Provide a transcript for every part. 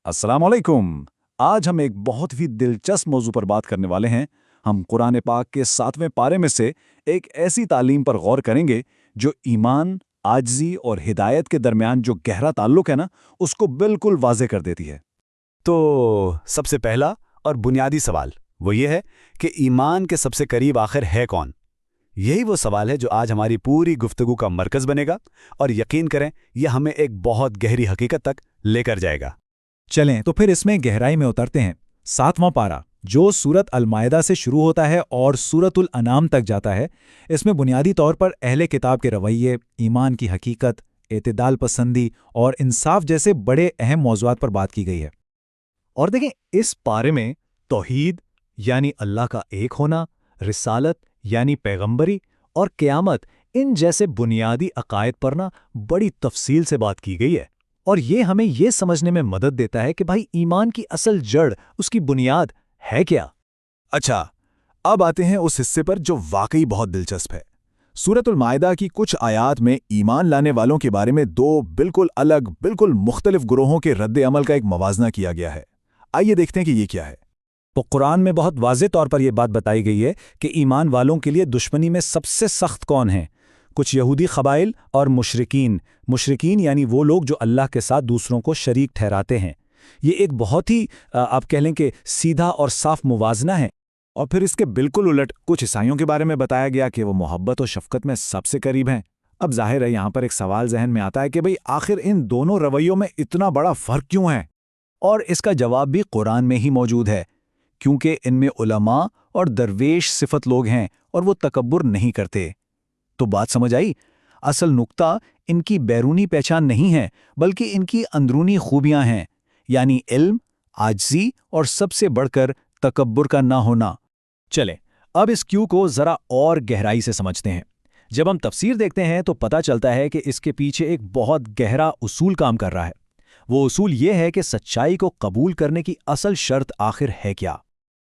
अस्सलाम वालेकुम। आज हम एक बहुत ही दिलचस्प मौजू पर बात करने वाले हैं। हम कुरान पाक के 7वें पारे में से एक ऐसी तालीम पर गौर करेंगे जो ईमान, आजिज़ी और हिदायत के दरमियान जो गहरा ताल्लुक है ना, उसको बिल्कुल वाज़े कर देती है। तो सबसे पहला और बुनियादी सवाल वो ये है कि ईमान के सबसे करीब आखिर है कौन। यही वो सवाल है जो आज हमारी पूरी गुफ्तगू का मरकज़ बनेगा, और यकीन करें यह हमें एक बहुत गहरी हकीकत तक लेकर जाएगा। चलें तो फिर इसमें गहराई में उतरते हैं। 7वां पारा जो सूरत अल-माइदा से शुरू होता है और सूरतुल अनाम तक जाता है, इसमें बुनियादी तौर पर अहले किताब के रवैये, ईमान की हकीकत, एतदाल पसंदी और इंसाफ जैसे बड़े अहम मौज़ूआत पर बात की गई है। और देखें, इस पारे में तौहीद यानी अल्लाह का एक होना, रिसालत यानी पैगंबरी और क़यामत, इन जैसे बुनियादी अकायद पर ना बड़ी तफसील से बात की गई है। और ये हमें ये समझने में मदद देता है कि भाई ईमान की असल जड़, उसकी बुनियाद है क्या। अच्छा, अब आते हैं उस हिस्से पर जो वाकई बहुत दिलचस्प है। सूरतुल माइदा की कुछ आयात में ईमान लाने वालों के बारे में दो बिल्कुल अलग, बिल्कुल मुख्तलिफ गुरोहों के रद्द अमल का एक मवाजना किया गया है। आइए देखते हैं कि ये क्या है। तो कुरान में बहुत वाज़े तौर पर यह बात बताई गई है कि ईमान वालों के लिए दुश्मनी में सबसे सख्त कौन है। कुछ यहूदी क़बाइल और मुशरिकीन यानी वो लोग जो अल्लाह के साथ दूसरों को शरीक ठहराते हैं। ये एक बहुत ही आप कह लें कि सीधा और साफ मुवाजना है। और फिर इसके बिल्कुल उलट कुछ ईसाइयों के बारे में बताया गया कि वो मोहब्बत और शफ़क़त में सबसे करीब हैं। अब जाहिर है यहाँ पर एक सवाल जहन में आता है कि भाई आखिर इन दोनों रवैयों में इतना बड़ा फ़र्क क्यों है। और इसका जवाब भी कुरान में ही मौजूद है, क्योंकि इनमें उलमा और दरवेश सिफत लोग हैं और वो तकब्बुर नहीं करते। तो बात समझ आई। असल नुक्ता इनकी बैरूनी पहचान नहीं है, बल्कि इनकी अंदरूनी खूबियां हैं, यानी इल्म, आजिज़ी और सबसे बढ़कर तकब्बुर का ना होना। चलें, अब इस क्यू को ज़रा और गहराई से समझते हैं। जब हम तफसीर देखते हैं तो पता चलता है कि इसके पीछे एक बहुत गहरा उसूल काम कर रहा है। वो उसूल ये है कि सच्चाई को कबूल करने की असल शर्त आखिर है क्या।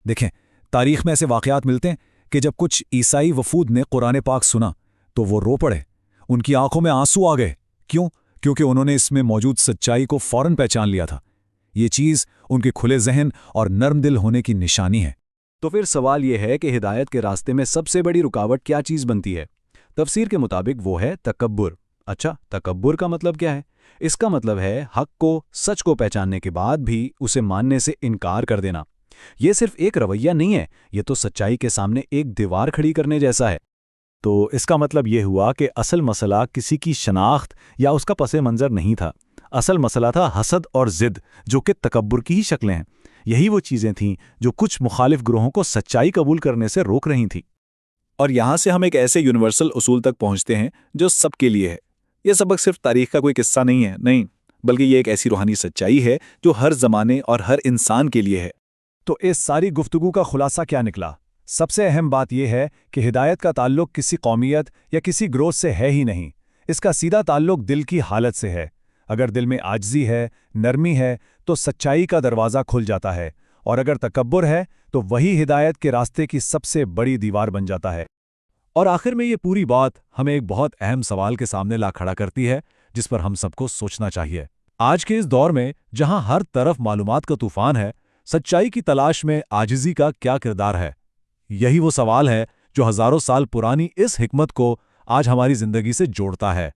देखें, तारीख में ऐसे वाक़यात मिलते हैं कि जब कुछ ईसाई वफूद ने कुरान पाक सुना तो वो रो पड़े, उनकी आंखों में आंसू आ गए। क्यों? क्योंकि उन्होंने इसमें मौजूद सच्चाई को फौरन पहचान लिया था। ये चीज़ उनके खुले जहन और नर्म दिल होने की निशानी है। तो फिर सवाल यह है कि हिदायत के रास्ते में सबसे बड़ी रुकावट क्या चीज़ बनती है। तफसीर के मुताबिक वो है तकब्बुर। अच्छा, तकब्बुर का मतलब क्या है? इसका मतलब है हक को, सच को पहचानने के बाद भी उसे मानने से इनकार कर देना। ये सिर्फ एक रवैया नहीं है, ये तो सच्चाई के सामने एक दीवार खड़ी करने जैसा है। तो इसका मतलब ये हुआ कि असल मसला किसी की शनाख्त या उसका पसे मंज़र नहीं था। असल मसला था हसद और ज़िद, जो कि तकब्बुर की ही शक्लें हैं। यही वो चीज़ें थीं जो कुछ मुखालिफ ग्रोहों को सच्चाई कबूल करने से रोक रही थीं। और यहाँ से हम एक ऐसे यूनिवर्सल उसूल तक पहुँचते हैं जो सबके लिए है। यह सबक सिर्फ तारीख का कोई किस्सा नहीं है, नहीं, बल्कि ये एक ऐसी रूहानी सच्चाई है जो हर ज़माने और हर इंसान के लिए है। तो इस सारी गुफ्तगू का खुलासा क्या निकला? सबसे अहम बात यह है कि हिदायत का ताल्लुक किसी कौमियत या किसी ग्रोथ से है ही नहीं। इसका सीधा ताल्लुक दिल की हालत से है। अगर दिल में आजिज़ी है, नरमी है, तो सच्चाई का दरवाज़ा खुल जाता है, और अगर तकब्बुर है तो वही हिदायत के रास्ते की सबसे बड़ी दीवार बन जाता है। और आखिर में ये पूरी बात हमें एक बहुत अहम सवाल के सामने ला खड़ा करती है, जिस पर हम सबको सोचना चाहिए। आज के इस दौर में जहां हर तरफ मालूमात का तूफान है, सच्चाई की तलाश में आजिज़ी का क्या किरदार है? यही वो सवाल है जो हज़ारों साल पुरानी इस हिकमत को आज हमारी ज़िंदगी से जोड़ता है।